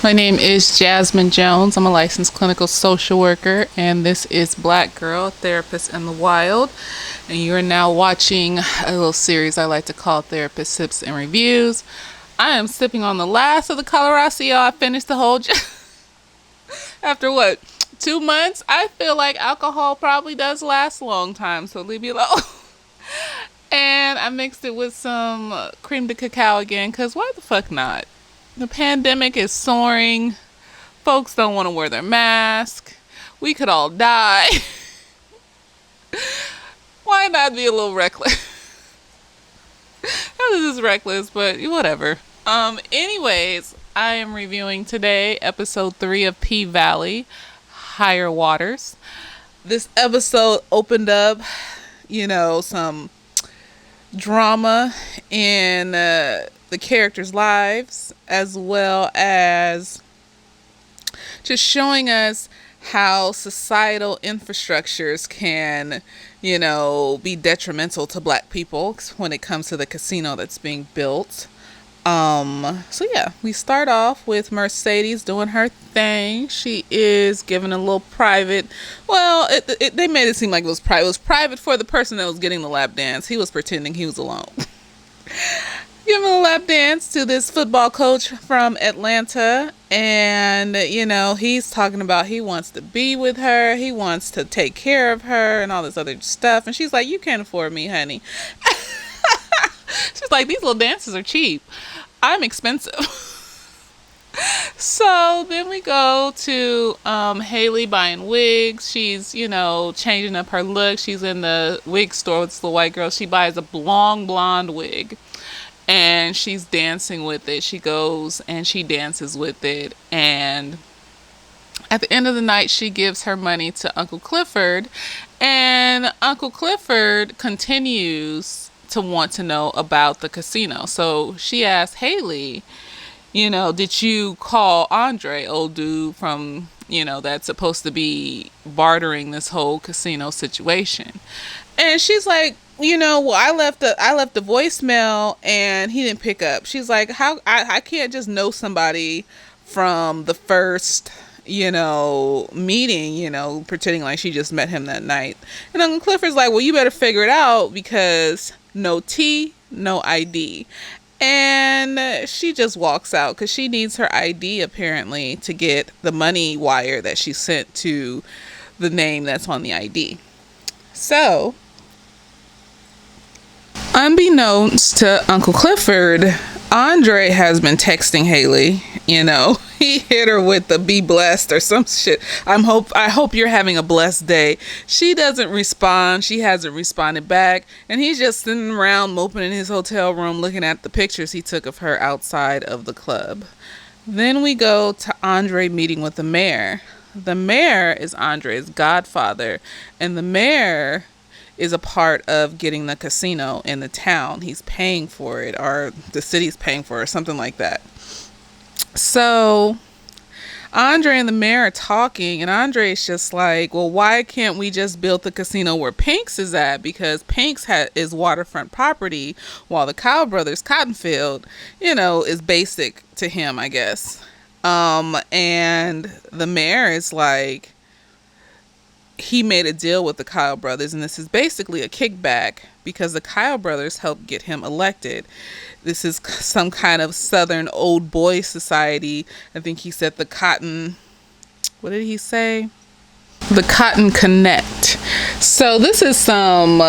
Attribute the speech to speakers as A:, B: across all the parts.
A: My name is Jasmine Jones. I'm a licensed clinical social worker, and this is Black Girl, Therapist in the Wild. And you are now watching a little series I like to call Therapist Sips and Reviews. I am sipping on the last of the Colorado. Y'all, I finished the whole after what, 2 months? I feel like alcohol probably does last a long time, so leave me alone. And I mixed it with some cream de cacao again, because why the fuck not? The pandemic is soaring. Folks don't want to wear their mask. We could all die. Why not be a little reckless? This is reckless, but whatever. Anyways, I am reviewing today episode 3 of P Valley, Higher Waters. This episode opened up, some drama in the characters' lives, as well as just showing us how societal infrastructures can, be detrimental to Black people when it comes to the casino that's being built. We start off with Mercedes doing her thing. She is giving a little private. Well, they made it seem like it was private. It was private for the person that was getting the lap dance. He was pretending he was alone. Giving a lap dance to this football coach from Atlanta, and he's talking about he wants to be with her, he wants to take care of her, and all this other stuff. And she's like, "You can't afford me, honey." She's like, "These little dances are cheap. I'm expensive." So then we go to Hallie buying wigs. She's, changing up her look. She's in the wig store with the white girl. She buys a long blonde wig, and she's dancing with it. She goes and she dances with it. And at the end of the night, she gives her money to Uncle Clifford. And Uncle Clifford continues to want to know about the casino. So she asks Hallie, did you call Andre, old dude from, that's supposed to be bartering this whole casino situation? And she's like, I left a voicemail and he didn't pick up. She's like, how I can't just know somebody from the first, meeting, pretending like she just met him that night. And Uncle Clifford's like, well, you better figure it out, because no T, no ID. And she just walks out because she needs her ID apparently to get the money wire that she sent to the name that's on the ID. So, unbeknownst to Uncle Clifford, Andre has been texting Hallie. He hit her with the "be blessed" or some shit. I hope you're having a blessed day. She doesn't respond. She hasn't responded back. And he's just sitting around moping in his hotel room looking at the pictures he took of her outside of the club. Then we go to Andre meeting with the mayor. The mayor is Andre's godfather. And the mayor is a part of getting the casino in the town. He's paying for it, or the city's paying for it, or something like that. So Andre and the mayor are talking, and Andre is just like, well, why can't we just build the casino where Pink's is at? Because Pink's is waterfront property, while the Kyle Brothers cotton field, is basic to him, I guess. And the mayor is like, he made a deal with the Kyle brothers, and this is basically a kickback because the Kyle brothers helped get him elected. This is some kind of Southern old boy society. I think he said the Cotton, what did he say? The Cotton Connect. So this is some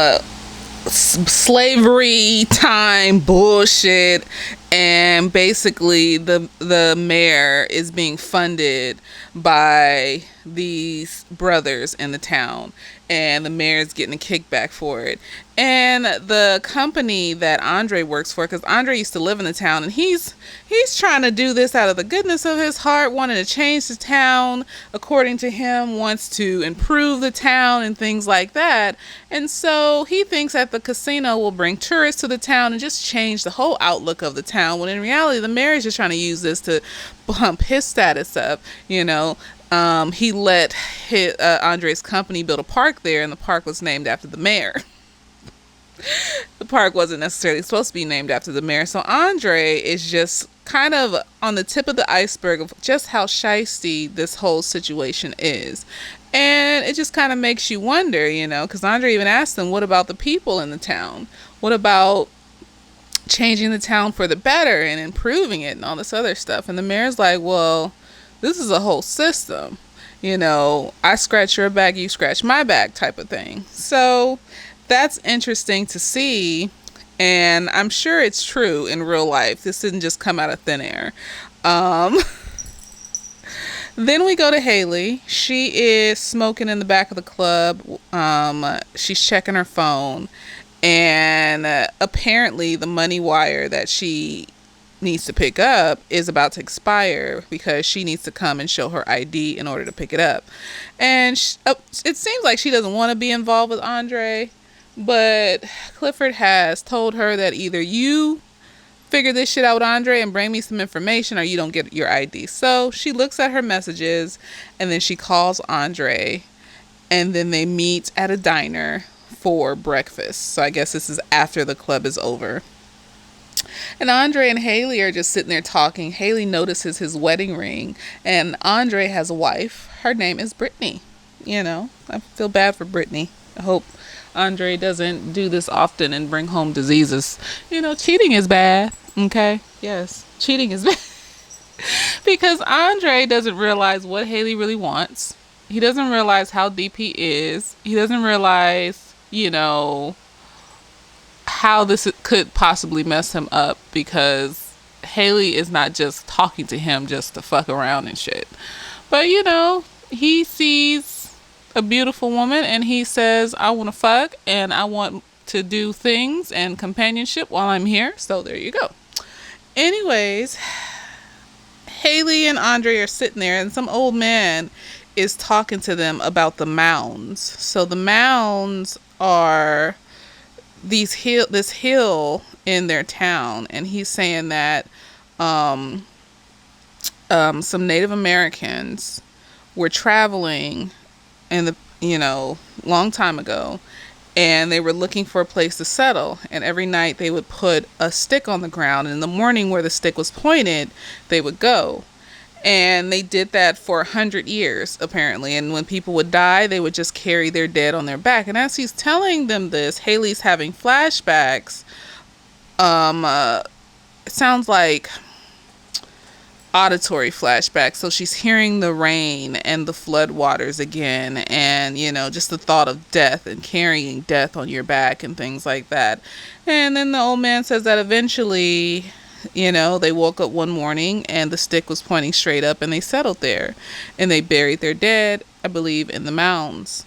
A: slavery time bullshit, and basically the mayor is being funded by these brothers in the town, and the mayor's getting a kickback for it. And the company that Andre works for, because Andre used to live in the town, and he's trying to do this out of the goodness of his heart, wanting to change the town, according to him, wants to improve the town and things like that. And so he thinks that the casino will bring tourists to the town and just change the whole outlook of the town, when in reality the mayor is just trying to use this to bump his status up. He let Andre's company build a park there, and the park was named after the mayor. The park wasn't necessarily supposed to be named after the mayor. So Andre is just kind of on the tip of the iceberg of just how shisty this whole situation is. And it just kind of makes you wonder, because Andre even asked them, what about the people in the town? What about changing the town for the better and improving it and all this other stuff? And the mayor's like, well, this is a whole system. I scratch your back, you scratch my back type of thing. So that's interesting to see. And I'm sure it's true in real life. This didn't just come out of thin air. Then we go to Hallie. She is smoking in the back of the club. She's checking her phone. And apparently the money wire that she needs to pick up is about to expire because she needs to come and show her ID in order to pick it up. And it seems like she doesn't want to be involved with Andre. But Clifford has told her that either you figure this shit out with Andre and bring me some information or you don't get your ID. So she looks at her messages and then she calls Andre and then they meet at a diner for breakfast. So I guess this is after the club is over. And Andre and Hallie are just sitting there talking. Hallie notices his wedding ring and Andre has a wife. Her name is Brittany. I feel bad for Brittany. I hope Andre doesn't do this often and bring home diseases. Cheating is bad. Okay? Yes. Cheating is bad. Because Andre doesn't realize what Hallie really wants. He doesn't realize how deep he is. He doesn't realize, how this could possibly mess him up because Hallie is not just talking to him just to fuck around and shit. But, he sees a beautiful woman and he says, I want to fuck and I want to do things and companionship while I'm here. So there you go. Anyways, Hallie and Andre are sitting there and some old man is talking to them about the Mounds. So the Mounds are this hill in their town, and he's saying that some Native Americans were traveling in the long time ago, and they were looking for a place to settle, and every night they would put a stick on the ground, and in the morning where the stick was pointed they would go. And they did that for 100 years apparently, and when people would die they would just carry their dead on their back. And as he's telling them this, Hallie's having flashbacks. It sounds like auditory flashbacks. So she's hearing the rain and the flood waters again, and just the thought of death and carrying death on your back and things like that. And then the old man says that eventually they woke up one morning and the stick was pointing straight up and they settled there and they buried their dead, I believe, in the Mounds.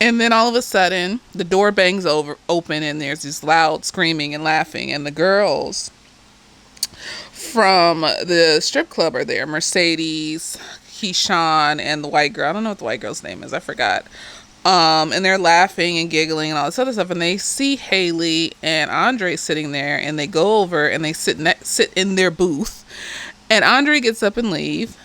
A: And then all of a sudden the door bangs open and there's this loud screaming and laughing, and the girls from the strip club are there. Mercedes, Keyshawn, and the white girl. I don't know what the white girl's name is. I forgot. And they're laughing and giggling and all this other stuff. And they see Hallie and Andre sitting there, and they go over and they sit in their booth. And Andre gets up and leave.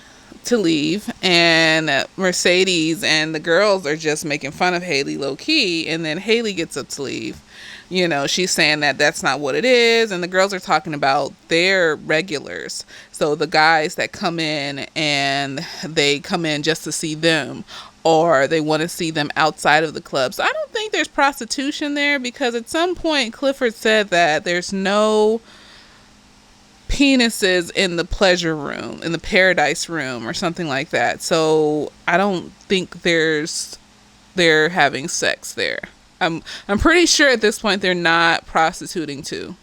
A: And Mercedes and the girls are just making fun of Hallie low key. And then Hallie gets up to leave. She's saying that that's not what it is. And the girls are talking about their regulars. So the guys that come in and they come in just to see them, or they want to see them outside of the club. So I don't think there's prostitution there, because at some point Clifford said that there's no penises in the pleasure room, in the paradise room or something like that. So I don't think they're having sex there. I'm pretty sure at this point they're not prostituting too,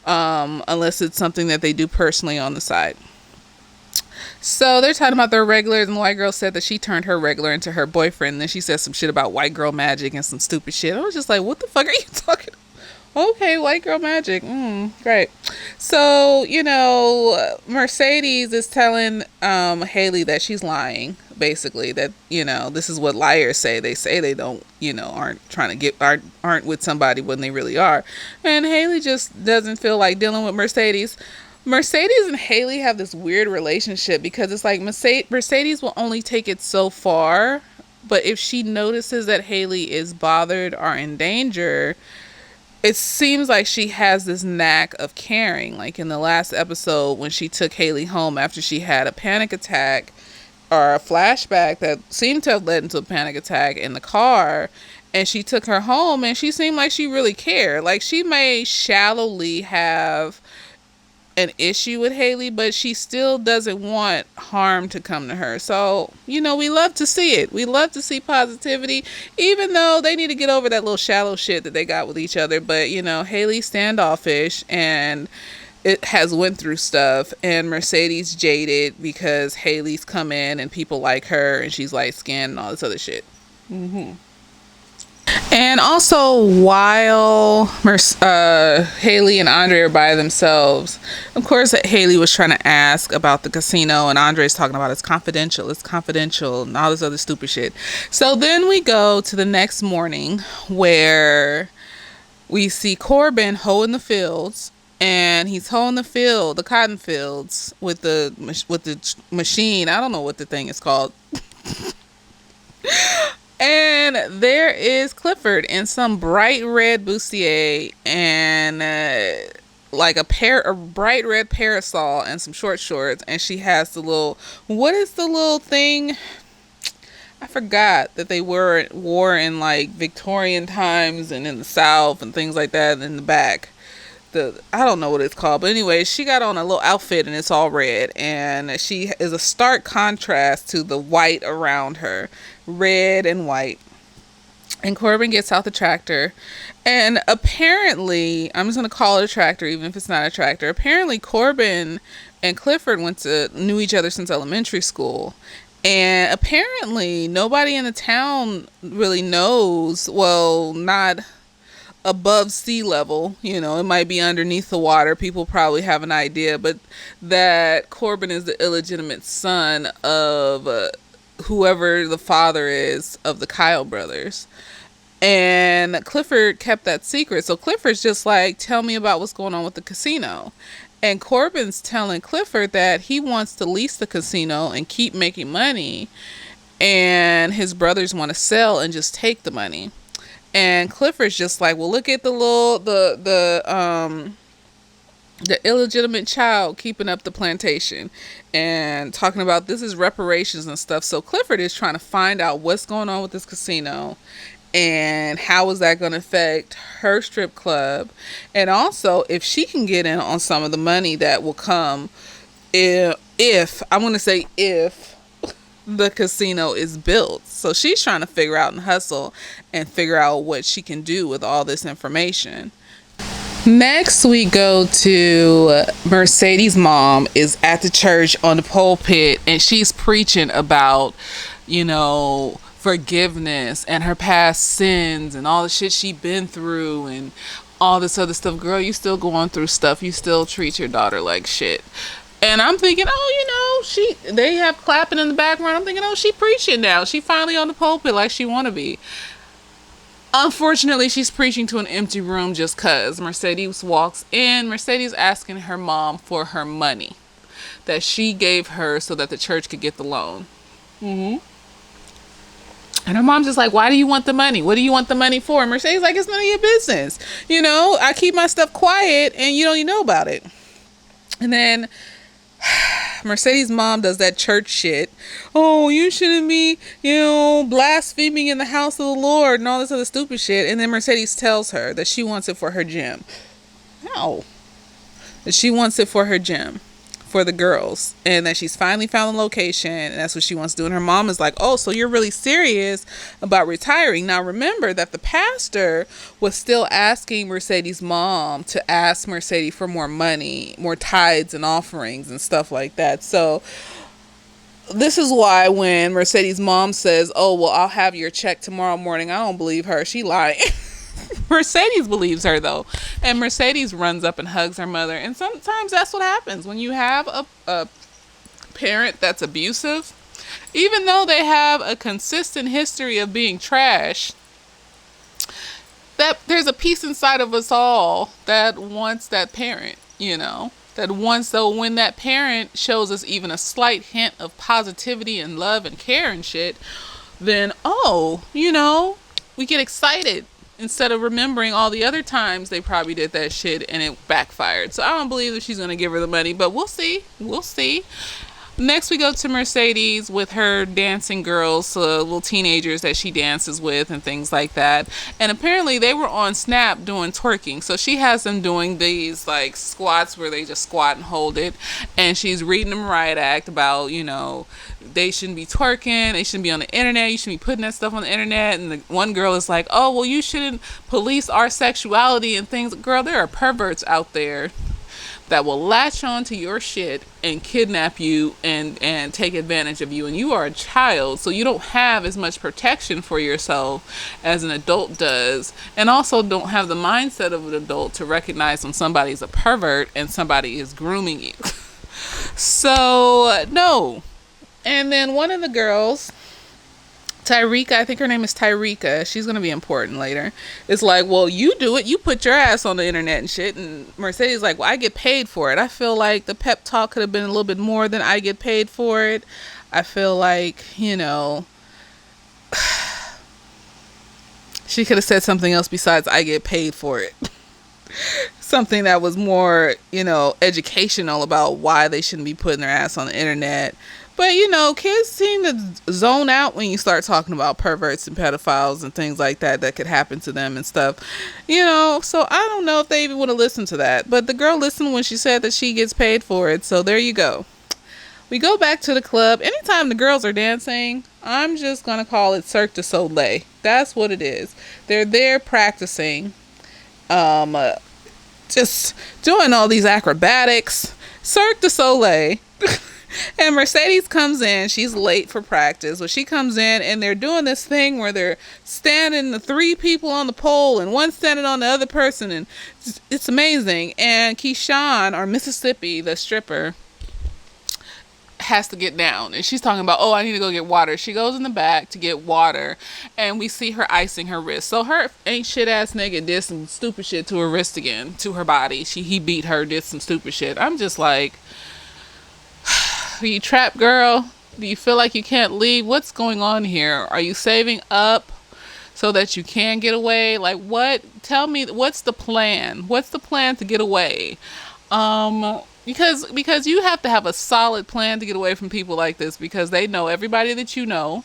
A: unless it's something that they do personally on the side. So they're talking about their regulars, and the white girl said that she turned her regular into her boyfriend. And then she said some shit about white girl magic and some stupid shit. I was just like, what the fuck are you talking about? Okay, white girl magic. Great. So, Mercedes is telling Hallie that she's lying, basically, that, this is what liars say. They say they don't, aren't with somebody when they really are. And Hallie just doesn't feel like dealing with Mercedes. Mercedes and Hallie have this weird relationship, because it's like Mercedes will only take it so far, but if she notices that Hallie is bothered or in danger, it seems like she has this knack of caring. Like in the last episode, when she took Haley home after she had a panic attack or a flashback that seemed to have led into a panic attack in the car, and she took her home, and she seemed like she really cared. Like she may shallowly have an issue with Haley, but she still doesn't want harm to come to her. So, we love to see it. We love to see positivity, even though they need to get over that little shallow shit that they got with each other. But, Haley's standoffish and it has went through stuff, and Mercedes jaded because Haley's come in and people like her and she's light skinned and all this other shit. And also, while Haley and Andre are by themselves, of course, Haley was trying to ask about the casino, and Andre's talking about it's confidential, and all this other stupid shit. So then we go to the next morning where we see Corbin hoeing the fields, and he's hoeing the cotton fields with the machine. I don't know what the thing is called. And there is Clifford in some bright red bustier and like a bright red parasol and some short shorts. And she has what is the little thing? I forgot that they wore in like Victorian times and in the South and things like that in the back. I don't know what it's called, but anyway, she got on a little outfit and it's all red, and she is a stark contrast to the white around her, red and white. And Corbin gets out the tractor, and apparently, I'm just going to call it a tractor even if it's not a tractor. Apparently Corbin and Clifford knew each other since elementary school. And apparently nobody in the town really knows, well, not above sea level, it might be underneath the water. People probably have an idea, but that Corbin is the illegitimate son of whoever the father is of the Kyle brothers. And Clifford kept that secret. So Clifford's just like, tell me about what's going on with the casino. And Corbin's telling Clifford that he wants to lease the casino and keep making money. And his brothers want to sell and just take the money. And Clifford's just like, well, look at the illegitimate child keeping up the plantation and talking about this is reparations and stuff. So Clifford is trying to find out what's going on with this casino and how is that going to affect her strip club. And also if she can get in on some of the money that will come if the casino is built. So she's trying to figure out and hustle and figure out what she can do with all this information. Next we go to Mercedes' mom is at the church on the pulpit, and she's preaching about forgiveness and her past sins and all the shit she been through and all this other stuff. Girl, you still going through stuff. You still treat your daughter like shit. And I'm thinking, they have clapping in the background. I'm thinking, she preaching now. She finally on the pulpit like she want to be. Unfortunately, she's preaching to an empty room just because Mercedes walks in. Mercedes asking her mom for her money that she gave her so that the church could get the loan. And her mom's just like, why do you want the money? What do you want the money for? And Mercedes like, it's none of your business. I keep my stuff quiet and you don't even know about it. And then Mercedes' mom does that church shit. Oh, you shouldn't be, blaspheming in the house of the Lord and all this other stupid shit. And then Mercedes tells her that she wants it for her gym. No. That she wants it for her gym. For the girls. And that she's finally found the location. And that's what she wants to do. And her mom is like, oh, so you're really serious about retiring. Now remember that the pastor was still asking Mercedes' mom to ask Mercedes for more money, more tithes and offerings and stuff like that. So this is why when Mercedes' mom says, oh, well, I'll have your check tomorrow morning, I don't believe her. She lying. Mercedes believes her though, and Mercedes runs up and hugs her mother. And sometimes that's what happens when you have a parent that's abusive. Even though they have a consistent history of being trash, that there's a piece inside of us all that wants that parent, that wants, though, when that parent shows us even a slight hint of positivity and love and care and shit, then we get excited instead of remembering all the other times they probably did that shit and it backfired. So I don't believe that she's going to give her the money, but we'll see. We'll see. Next, we go to Mercedes with her dancing girls, little teenagers that she dances with and things like that. And apparently they were on Snap doing twerking. So she has them doing these like squats where they just squat and hold it. And she's reading them riot act about, they shouldn't be twerking. They shouldn't be on the internet. You shouldn't be putting that stuff on the internet. And the one girl is like, oh, well, you shouldn't police our sexuality and things. Girl, there are perverts out there that will latch on to your shit and kidnap you and take advantage of you. And you are a child, so you don't have as much protection for yourself as an adult does. And also don't have the mindset of an adult to recognize when somebody's a pervert and somebody is grooming you. So, no. And then one of the girls, Tyrika, I think her name is Tyrika. She's going to be important later. It's like, well, you do it. You put your ass on the internet and shit. And Mercedes like, well, I get paid for it. I feel like the pep talk could have been a little bit more than I get paid for it. I feel like, she could have said something else besides I get paid for it. Something that was more, educational about why they shouldn't be putting their ass on the internet. But, kids seem to zone out when you start talking about perverts and pedophiles and things like that could happen to them and stuff. So I don't know if they even want to listen to that. But the girl listened when she said that she gets paid for it. So there you go. We go back to the club. Anytime the girls are dancing, I'm just going to call it Cirque du Soleil. That's what it is. They're there practicing. Just doing all these acrobatics. Cirque du Soleil. And Mercedes comes in. She's late for practice. Well, she comes in and they're doing this thing where they're standing, the three people on the pole and one standing on the other person. And it's amazing. And Keyshawn, or Mississippi, the stripper, has to get down. And she's talking about, oh, I need to go get water. She goes in the back to get water. And we see her icing her wrist. So her ain't shit ass nigga did some stupid shit to her wrist again, to her body. He beat her, did some stupid shit. I'm just like, are you trapped, girl? Do you feel like you can't leave? What's going on here? Are you saving up so that you can get away? Like, what? Tell me, what's the plan? What's the plan to get away? Because you have to have a solid plan to get away from people like this, because they know everybody that you know.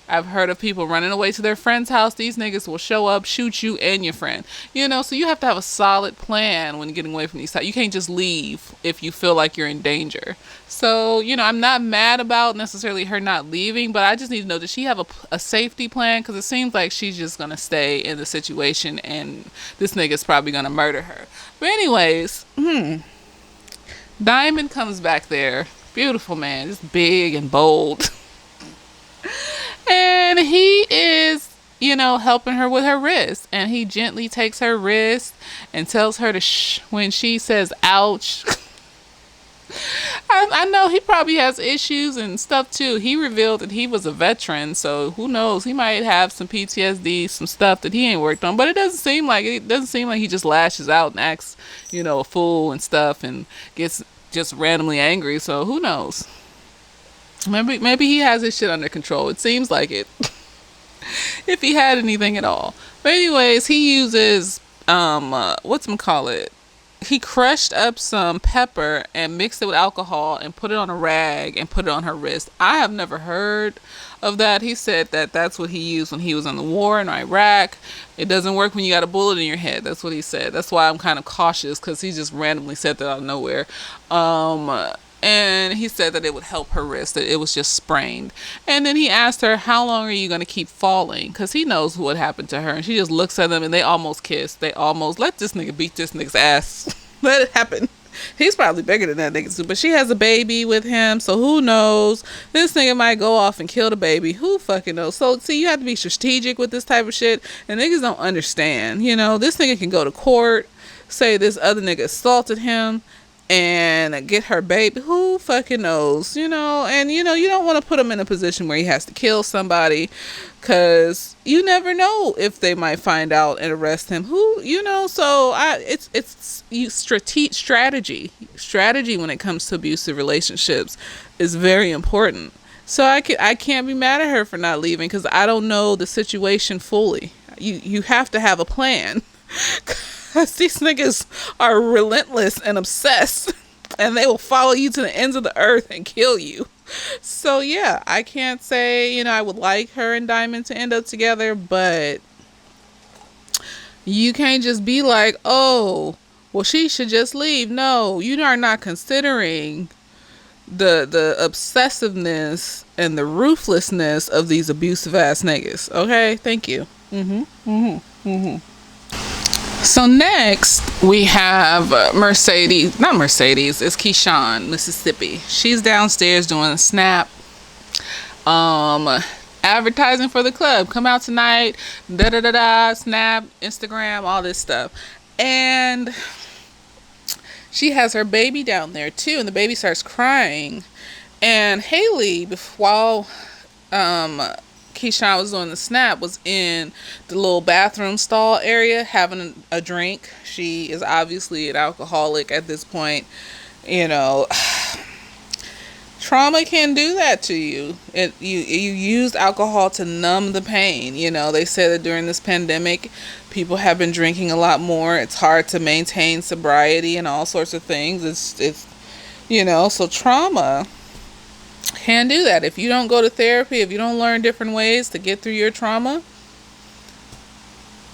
A: I've heard of people running away to their friend's house. These niggas will show up, shoot you and your friend. So you have to have a solid plan when getting away from these types. You can't just leave if you feel like you're in danger. So, I'm not mad about necessarily her not leaving, but I just need to know, does she have a safety plan? Because it seems like she's just going to stay in the situation and this nigga's probably going to murder her. But anyways, Diamond comes back there. Beautiful man, just big and bold. And he is, helping her with her wrist. And he gently takes her wrist and tells her to shh when she says ouch. I know he probably has issues and stuff too. He revealed that he was a veteran, so who knows? He might have some PTSD, some stuff that he ain't worked on. But it doesn't seem like he just lashes out and acts, a fool and stuff and gets just randomly angry. So who knows? Maybe he has his shit under control. It seems like it. If he had anything at all. But anyways, he uses whatchamacallit. He crushed up some pepper and mixed it with alcohol and put it on a rag and put it on her wrist. I have never heard of that. He said that that's what he used when he was in the war in Iraq. It doesn't work when you got a bullet in your head. That's what he said. That's why I'm kind of cautious, because he just randomly said that out of nowhere. And he said that it would help her wrist, that it was just sprained. And then he asked her, how long are you going to keep falling? Because he knows what happened to her. And she just looks at him and they almost kiss. They almost let this nigga beat this nigga's ass. Let it happen. He's probably bigger than that nigga too. But she has a baby with him. So who knows? This nigga might go off and kill the baby. Who fucking knows? So see, you have to be strategic with this type of shit. And niggas don't understand. This nigga can go to court, say this other nigga assaulted him, and get her baby. Who fucking knows? And you don't want to put him in a position where he has to kill somebody, because you never know if they might find out and arrest him. So it's strategy when it comes to abusive relationships is very important. So I can't be mad at her for not leaving, because I don't know the situation fully. You have to have a plan. Because these niggas are relentless and obsessed. And they will follow you to the ends of the earth and kill you. So yeah, I can't say, I would like her and Diamond to end up together, but you can't just be like, oh, well, she should just leave. No, you are not considering the obsessiveness and the ruthlessness of these abusive ass niggas. Okay, thank you. So next we have Mercedes, not Mercedes, it's Keyshawn, Mississippi. She's downstairs doing a snap, advertising for the club. Come out tonight, da da da da, snap, Instagram, all this stuff. And she has her baby down there too, and the baby starts crying. And Hallie, while Keyshawn was doing the snap, was in the little bathroom stall area having a drink. She is obviously an alcoholic at this point. Trauma can do that to you. You used alcohol to numb the pain. They said that during this pandemic, people have been drinking a lot more. It's hard to maintain sobriety and all sorts of things. It's so trauma can do that. If you don't go to therapy, if you don't learn different ways to get through your trauma,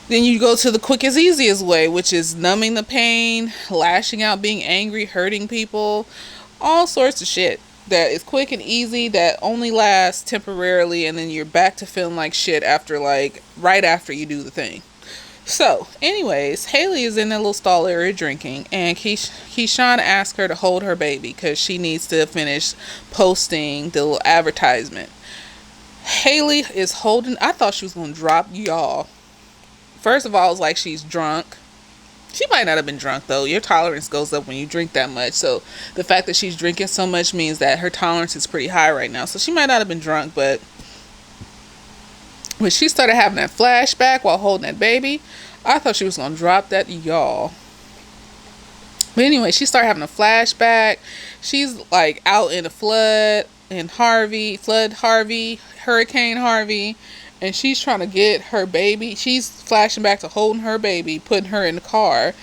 A: then you go to the quickest, easiest way, which is numbing the pain, lashing out, being angry, hurting people, all sorts of shit that is quick and easy, that only lasts temporarily, and then you're back to feeling like shit after, right after you do the thing. So, anyways, Hallie is in that little stall area drinking, and Keyshawn asked her to hold her baby because she needs to finish posting the little advertisement. Hallie is holding, I thought she was going to drop y'all. First of all, it's like she's drunk. She might not have been drunk, though. Your tolerance goes up when you drink that much. So, the fact that she's drinking so much means that her tolerance is pretty high right now. So, she might not have been drunk, but when she started having that flashback while holding that baby, I thought she was going to drop that, y'all. But anyway, she started having a flashback. She's out in a Hurricane Harvey, and she's trying to get her baby. She's flashing back to holding her baby, putting her in the car.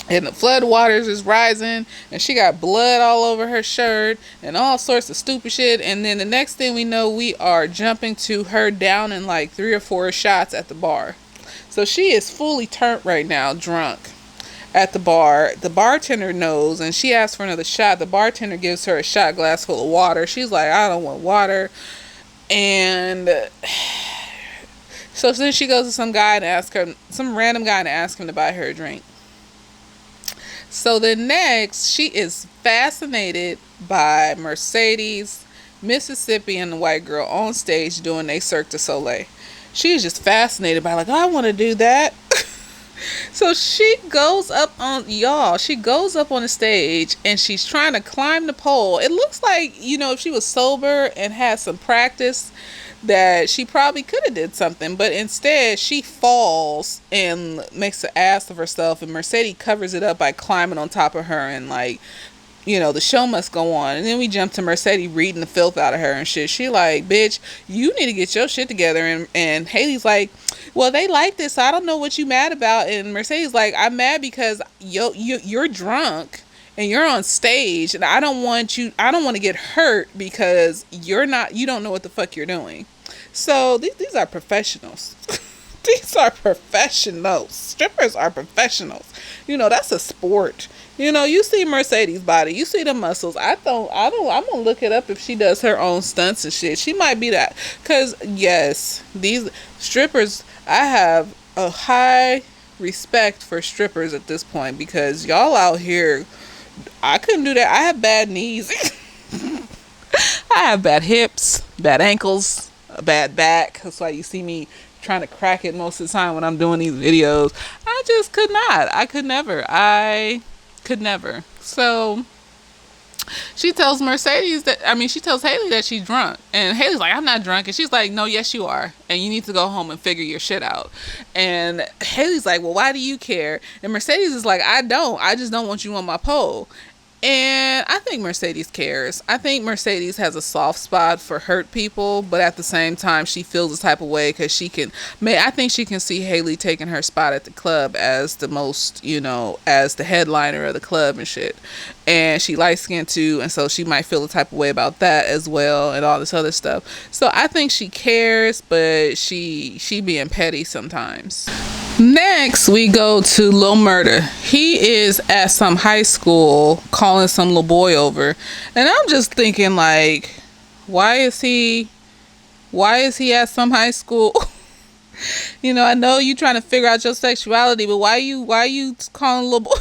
A: And the flood waters is rising, and she got blood all over her shirt and all sorts of stupid shit. And then the next thing we know, we are jumping to her down in 3 or 4 shots at the bar. So she is fully turned right now, drunk at the bar. The bartender knows, and she asks for another shot. The bartender gives her a shot glass full of water. She's like, I don't want water. And so then she goes to some random guy and asks him to buy her a drink. So then next, she is fascinated by Mercedes, Mississippi, and the white girl on stage doing a Cirque du Soleil. She is just fascinated by I want to do that. So she goes up on the stage, and she's trying to climb the pole. It looks like, if she was sober and had some practice, that she probably could have did something, but instead she falls and makes an ass of herself, and Mercedes covers it up by climbing on top of her, and the show must go on. And then we jump to Mercedes reading the filth out of her and shit. She like, bitch, you need to get your shit together. And Haley's like, well, they like this, so I don't know what you mad about. And Mercedes like, I'm mad because you're drunk and you're on stage, and I don't want to get hurt because you don't know what the fuck you're doing. So these are professionals. These are professionals. Strippers are professionals. That's a sport. You see Mercedes' body, you see the muscles. I'm gonna look it up if she does her own stunts and shit. She might be that. Cause yes, these strippers, I have a high respect for strippers at this point, because y'all out here, I couldn't do that. I have bad knees. I have bad hips, bad ankles, a bad back. That's why you see me trying to crack it most of the time when I'm doing these videos. I just could not. I could never. So she tells Haley that she's drunk, and Haley's like, I'm not drunk. And she's like, no, yes you are, and you need to go home and figure your shit out. And Haley's like, well, why do you care? And Mercedes is like, I just don't want you on my pole. And I think Mercedes cares. I think Mercedes has a soft spot for hurt people, but at the same time, she feels this type of way because I think she can see Haley taking her spot at the club as the most, as the headliner of the club and shit. And she light skinned too, and so she might feel the type of way about that as well, and all this other stuff. So I think she cares, but she being petty sometimes. Next, we go to Lil Murda. He is at some high school calling some little boy over. And I'm just thinking, like, why is he at some high school? I know you trying to figure out your sexuality, but why you calling little boy?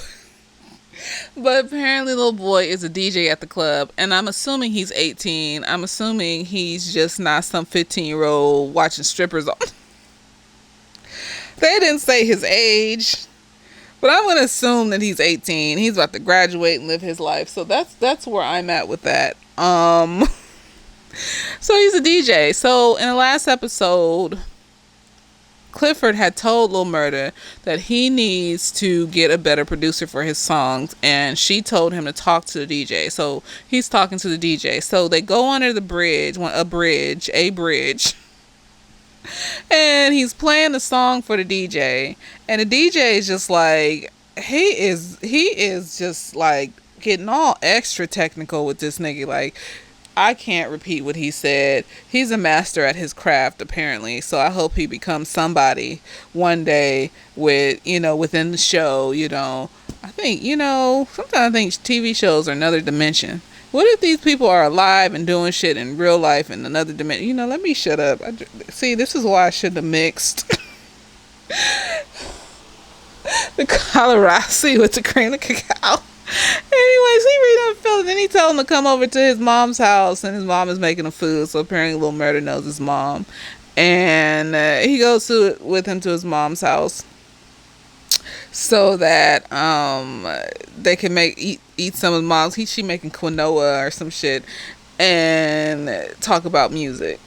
A: But apparently little boy is a DJ at the club, and I'm assuming he's 18. I'm assuming he's just not some 15-year-old watching strippers on. They didn't say his age, but I'm going to assume that he's 18. He's about to graduate and live his life. So that's where I'm at with that. So he's a DJ. So in the last episode, Clifford had told Lil Murda that he needs to get a better producer for his songs, and she told him to talk to the DJ. So he's talking to the DJ. So they go under the bridge, a bridge. And he's playing the song for the DJ, and the DJ is just like, he is just like getting all extra technical with this nigga. Like, I can't repeat what he said. He's a master at his craft, apparently. So I hope he becomes somebody one day within the show. I think, sometimes I think TV shows are another dimension. What if these people are alive and doing shit in real life in another dimension? Let me shut up. See, this is why I shouldn't have mixed the Colorado with the cream of cacao. Anyways, he read him feeling, then he told him to come over to his mom's house, and his mom is making him food. So apparently Lil Murda knows his mom, and he goes with him to his mom's house so that they can eat some of the mom's. She making quinoa or some shit, and talk about music.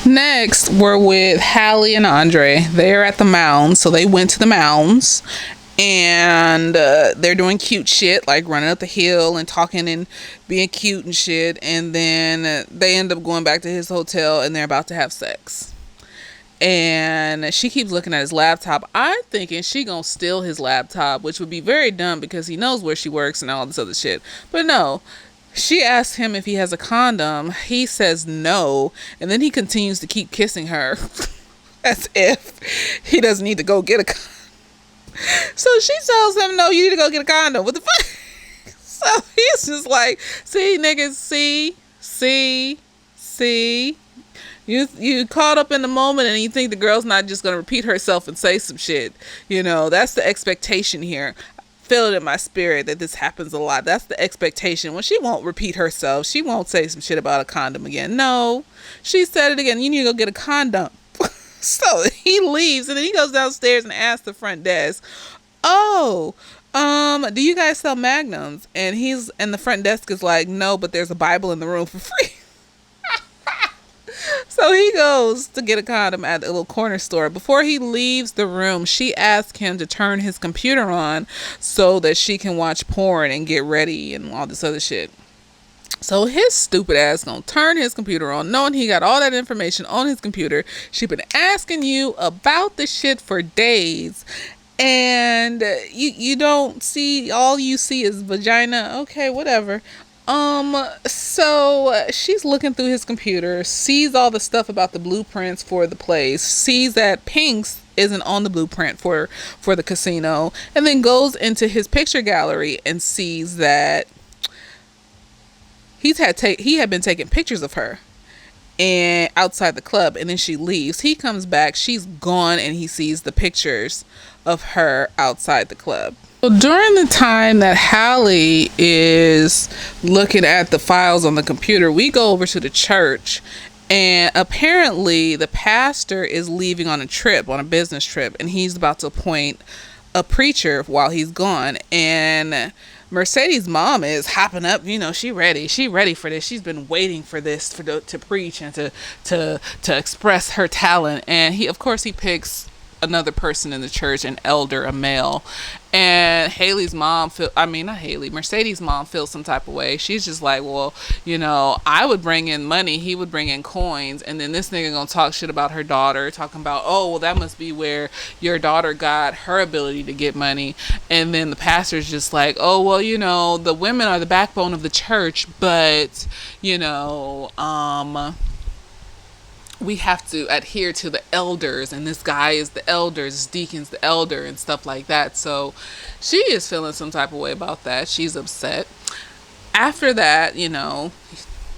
A: Next, we're with Hallie and Andre. They're at the Mounds, so they went to the Mounds, and they're doing cute shit, like running up the hill and talking and being cute and shit, and then they end up going back to his hotel, and they're about to have sex. And she keeps looking at his laptop. I'm thinking she gonna steal his laptop, which would be very dumb because he knows where she works and all this other shit. But no, she asks him if he has a condom. He says no, and then he continues to keep kissing her as if he doesn't need to go get a condom. So she tells him, no, you need to go get a condom. What the fuck? So he's just like, see, niggas, see. You caught up in the moment, and you think the girl's not just gonna repeat herself and say some shit. That's the expectation here. I feel it in my spirit that this happens a lot. That's the expectation. When she won't repeat herself, she won't say some shit about a condom again. No, she said it again. You need to go get a condom. So he leaves, and then he goes downstairs and asks the front desk, "Oh, do you guys sell magnums?" And the front desk is like, "No, but there's a Bible in the room for free." So he goes to get a condom at a little corner store. Before he leaves the room, she asks him to turn his computer on so that she can watch porn and get ready and all this other shit. So his stupid ass gonna turn his computer on, knowing he got all that information on his computer. She been asking you about the shit for days, and you don't see, all you see is vagina. Okay, whatever. So she's looking through his computer, sees all the stuff about the blueprints for the place, sees that Pink's isn't on the blueprint for the casino, and then goes into his picture gallery and sees that he had been taking pictures of her and outside the club, and then she leaves. He comes back, she's gone, and he sees the pictures of her outside the club. So during the time that Hallie is looking at the files on the computer, we go over to the church, and apparently the pastor is leaving on a business trip, and he's about to appoint a preacher while he's gone. And Mercedes' mom is hopping up, she ready for this. She's been waiting for this to preach and to express her talent. And he picks another person in the church, an elder, a male, And Haley's mom not Haley, Mercedes' mom feels some type of way. She's just like, well, I would bring in money, he would bring in coins, and then this nigga gonna talk shit about her daughter, talking about, oh, well, that must be where your daughter got her ability to get money. And then the pastor's just like, oh, well, the women are the backbone of the church, but we have to adhere to the elders, and this guy is the elders, this deacon's the elder, and stuff like that. So she is feeling some type of way about that. She's upset. After that,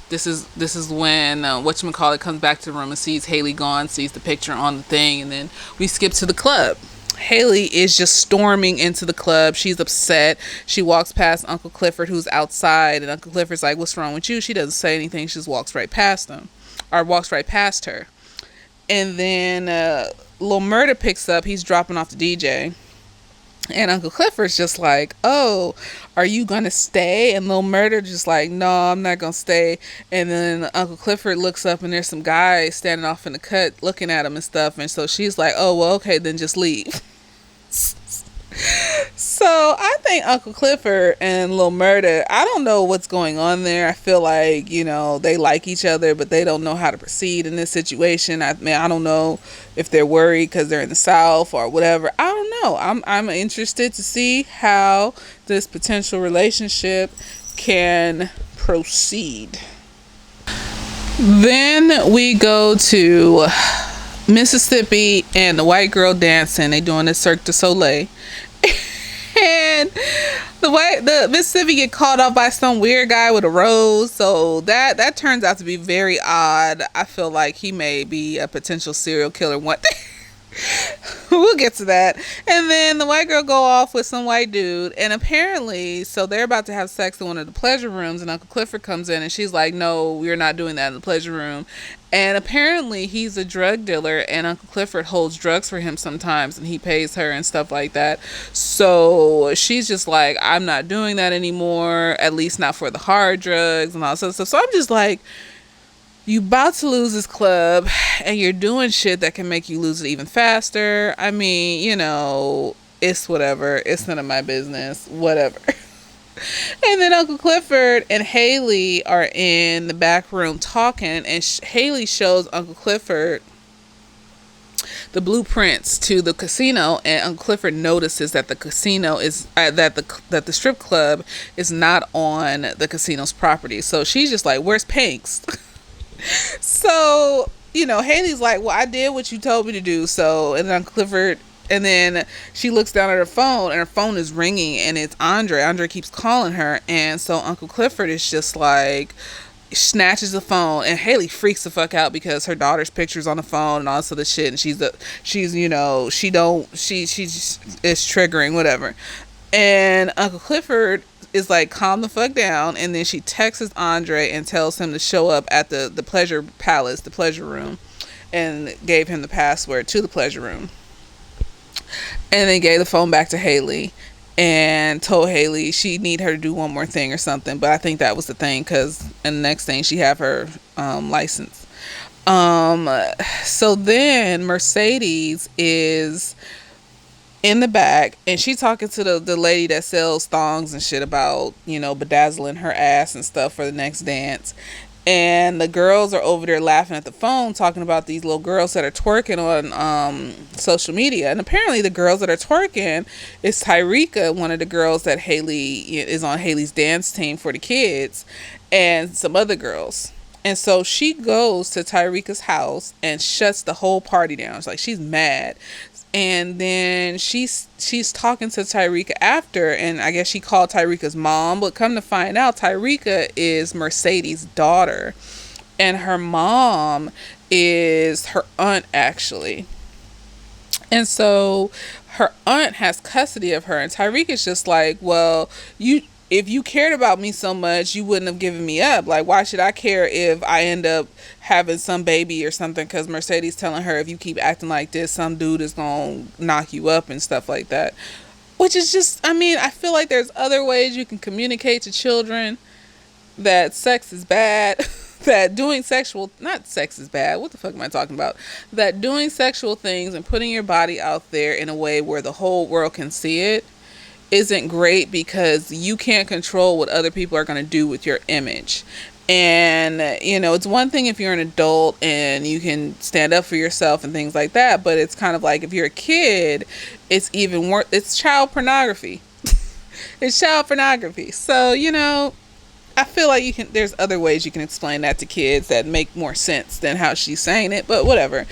A: this is when whatchamacallit comes back to the room and sees Haley gone, sees the picture on the thing, and then we skip to the club. Haley is just storming into the club. She's upset. She walks past Uncle Clifford, who's outside, and Uncle Clifford's like, what's wrong with you? She doesn't say anything. She just walks right past him, or walks right past her. And then Lil Murda picks up. He's dropping off the DJ. And Uncle Clifford's just like, oh, are you going to stay? And Lil Murda just like, no, I'm not going to stay. And then Uncle Clifford looks up and there's some guy standing off in the cut looking at him and stuff. And so she's like, oh, well, okay, then just leave. So I think Uncle Clifford and Lil Murda, I don't know what's going on there. I feel like, they like each other, but they don't know how to proceed in this situation. I don't know if they're worried because they're in the South or whatever. I don't know. I'm interested to see how this potential relationship can proceed. Then we go to Mississippi and the white girl dancing. They doing the Cirque du Soleil. And the Mississippi get called off by some weird guy with a rose, so that turns out to be very odd. I feel like he may be a potential serial killer one day. We'll get to that. And then the white girl go off with some white dude, and apparently, so they're about to have sex in one of the pleasure rooms, and Uncle Clifford comes in and she's like, no, we're not doing that in the pleasure room. And apparently he's a drug dealer, and Uncle Clifford holds drugs for him sometimes, and he pays her and stuff like that. So she's just like, I'm not doing that anymore, at least not for the hard drugs and all that stuff. So I'm just like, you about to lose this club and you're doing shit that can make you lose it even faster. I mean, it's whatever. It's none of my business. Whatever. And then Uncle Clifford and Haley are in the back room talking, and Haley shows Uncle Clifford the blueprints to the casino, and Uncle Clifford notices that the casino is that the strip club is not on the casino's property. So she's just like, where's Pink's? So, Haley's like, well, I did what you told me to do. So, and then Uncle Clifford, and then she looks down at her phone, and her phone is ringing, and it's Andre. Andre keeps calling her, and so Uncle Clifford is just like, snatches the phone, and Haley freaks the fuck out because her daughter's picture's on the phone and all this other shit, and she's is triggering, whatever. And Uncle Clifford is like, calm the fuck down, and then she texts Andre and tells him to show up at the pleasure palace, the pleasure room, and gave him the password to the pleasure room. And then gave the phone back to Haley and told Haley she need her to do one more thing or something, but I think that was the thing, because in the next thing she have her license. So then Mercedes is in the back, and she talking to the lady that sells thongs and shit about, bedazzling her ass and stuff for the next dance. And the girls are over there laughing at the phone, talking about these little girls that are twerking on social media. And apparently the girls that are twerking is Tyrika, one of the girls that Haley is on Haley's dance team for the kids, and some other girls. And so she goes to Tyrika's house and shuts the whole party down. It's like, she's mad. And then she's talking to Tyrika after, and I guess she called Tyrika's mom, but come to find out, Tyrika is Mercedes' daughter, and her mom is her aunt, actually. And so her aunt has custody of her, and Tyrika's just like, well, if you cared about me so much, you wouldn't have given me up. Like, why should I care if I end up having some baby or something? Because Mercedes telling her, if you keep acting like this, some dude is going to knock you up and stuff like that. Which is just, I feel like there's other ways you can communicate to children that sex is bad. That doing not sex is bad. What the fuck am I talking about? That doing sexual things and putting your body out there in a way where the whole world can see it isn't great because you can't control what other people are going to do with your image. And, it's one thing if you're an adult and you can stand up for yourself and things like that, but it's kind of like if you're a kid, it's even worse. It's child pornography. It's child pornography. So, I feel like there's other ways you can explain that to kids that make more sense than how she's saying it, but whatever.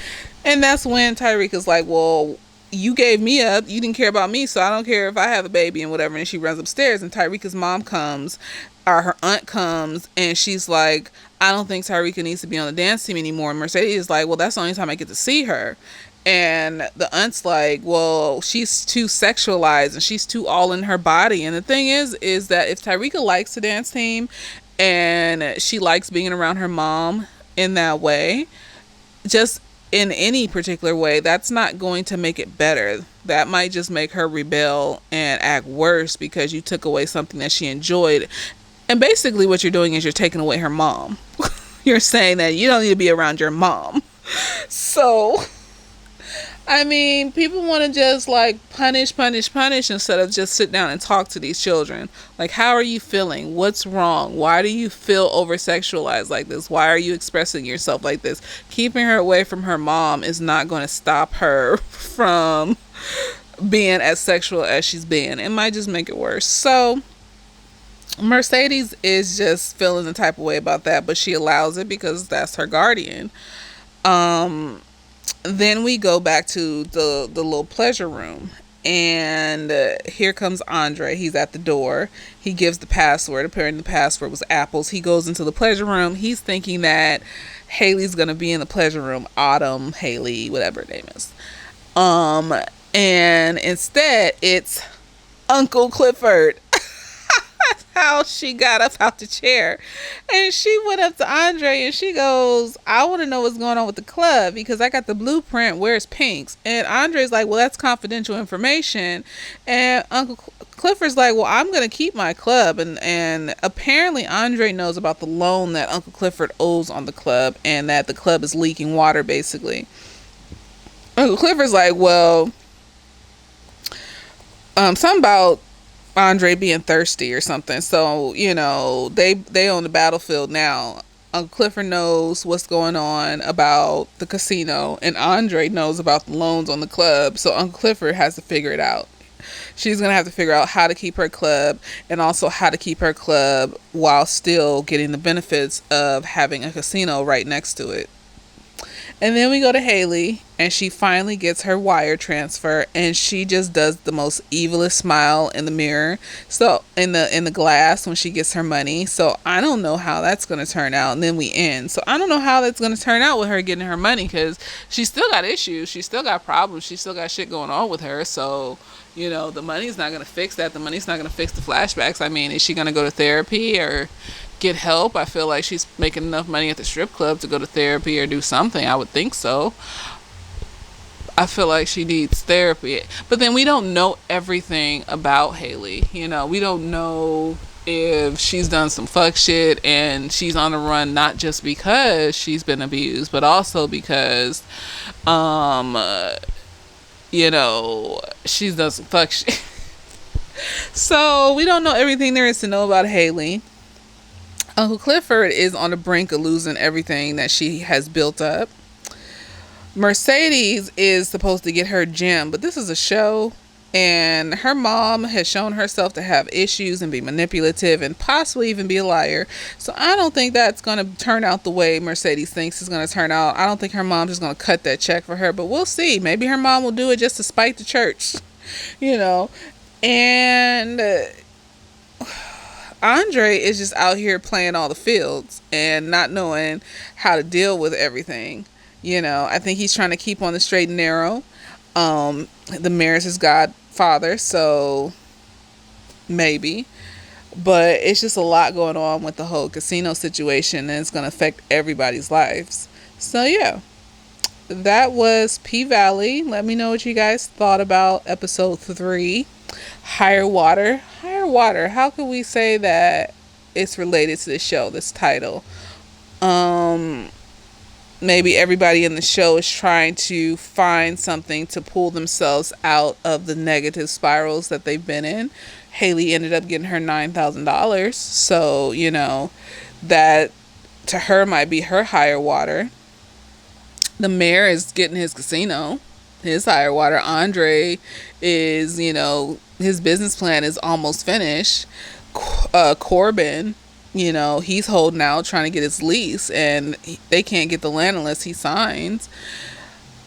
A: And that's when Tyreeka's like, well, you gave me up. You didn't care about me, so I don't care if I have a baby and whatever. And she runs upstairs, and Tyreeka's mom comes, or her aunt comes, and she's like, I don't think Tyreeka needs to be on the dance team anymore. And Mercedes is like, well, that's the only time I get to see her. And the aunt's like, well, she's too sexualized and she's too all in her body. And the thing is that if Tyreeka likes the dance team and she likes being around her mom in that way, just in any particular way, that's not going to make it better. That might just make her rebel and act worse because you took away something that she enjoyed. And basically what you're doing is you're taking away her mom. You're saying that you don't need to be around your mom. So, I mean, people want to just like punish instead of just sit down and talk to these children. Like, how are you feeling? What's wrong? Why do you feel over sexualized like this? Why are you expressing yourself like this? Keeping her away from her mom is not going to stop her from being as sexual as she's been. It might just make it worse. So Mercedes is just feeling the type of way about that, but she allows it because that's her guardian. Then we go back to the little pleasure room, and here comes Andre. He's at the door. He gives the password. Apparently the password was apples. He goes into the pleasure room. He's thinking that Haley's gonna be in the pleasure room. Autumn, Haley, whatever her name is. And instead it's Uncle Clifford. How she got up out the chair, and she went up to Andre and she goes, I want to know what's going on with the club because I got the blueprint. Where's Pink's? And Andre's like, well, that's confidential information. And Uncle Clifford's like, well, I'm going to keep my club. And apparently Andre knows about the loan that Uncle Clifford owes on the club and that the club is leaking water, basically. Uncle Clifford's like, well, something about Andre being thirsty or something. So, they own the battlefield now. Uncle Clifford knows what's going on about the casino, and Andre knows about the loans on the club. So Uncle Clifford has to figure it out. She's going to have to figure out how to keep her club and also how to keep her club while still getting the benefits of having a casino right next to it. And then we go to Haley, and she finally gets her wire transfer, and she just does the most evilest smile in the mirror. So in the glass when she gets her money. So I don't know how that's going to turn out. And then we end. So I don't know how that's going to turn out with her getting her money because she still got issues. She still got problems. She still got shit going on with her. So, the money's not going to fix that. The money's not going to fix the flashbacks. I mean, is she going to go to therapy or get help? I feel like she's making enough money at the strip club to go to therapy or do something. I would think so. I feel like she needs therapy. But then we don't know everything about Haley. We don't know if she's done some fuck shit and she's on the run not just because she's been abused, but also because she's done some fuck shit. So we don't know everything there is to know about Haley. Uncle Clifford is on the brink of losing everything that she has built up. Mercedes is supposed to get her gym, but this is a show, and her mom has shown herself to have issues and be manipulative and possibly even be a liar. So I don't think that's going to turn out the way Mercedes thinks it's going to turn out. I don't think her mom's just going to cut that check for her, but we'll see. Maybe her mom will do it just to spite the church, and Andre is just out here playing all the fields and not knowing how to deal with everything. I think he's trying to keep on the straight and narrow. The mayor's his godfather, so maybe. But it's just a lot going on with the whole casino situation, and it's going to affect everybody's lives. So, yeah. That was P-Valley. Let me know what you guys thought about episode 3. Higher Water. Higher Water. How can we say that it's related to the show, this title? maybe everybody in the show is trying to find something to pull themselves out of the negative spirals that they've been in. Haley ended up getting her $9,000. So, that to her might be her higher water. The mayor is getting his casino, his higher water. Andre is, his business plan is almost finished. Corbin, he's holding out trying to get his lease, and they can't get the land unless he signs.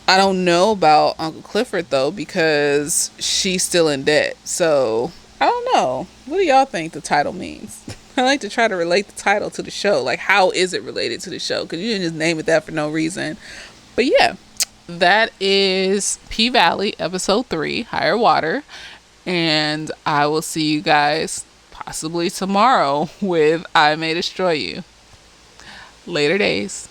A: I don't know about Uncle Clifford though, because she's still in debt. So I don't know. What do y'all think the title means? I like to try to relate the title to the show. Like, how is it related to the show? Because you didn't just name it that for no reason. But yeah, that is P Valley episode 3, Higher Water. And I will see you guys possibly tomorrow with I May Destroy You. Later days.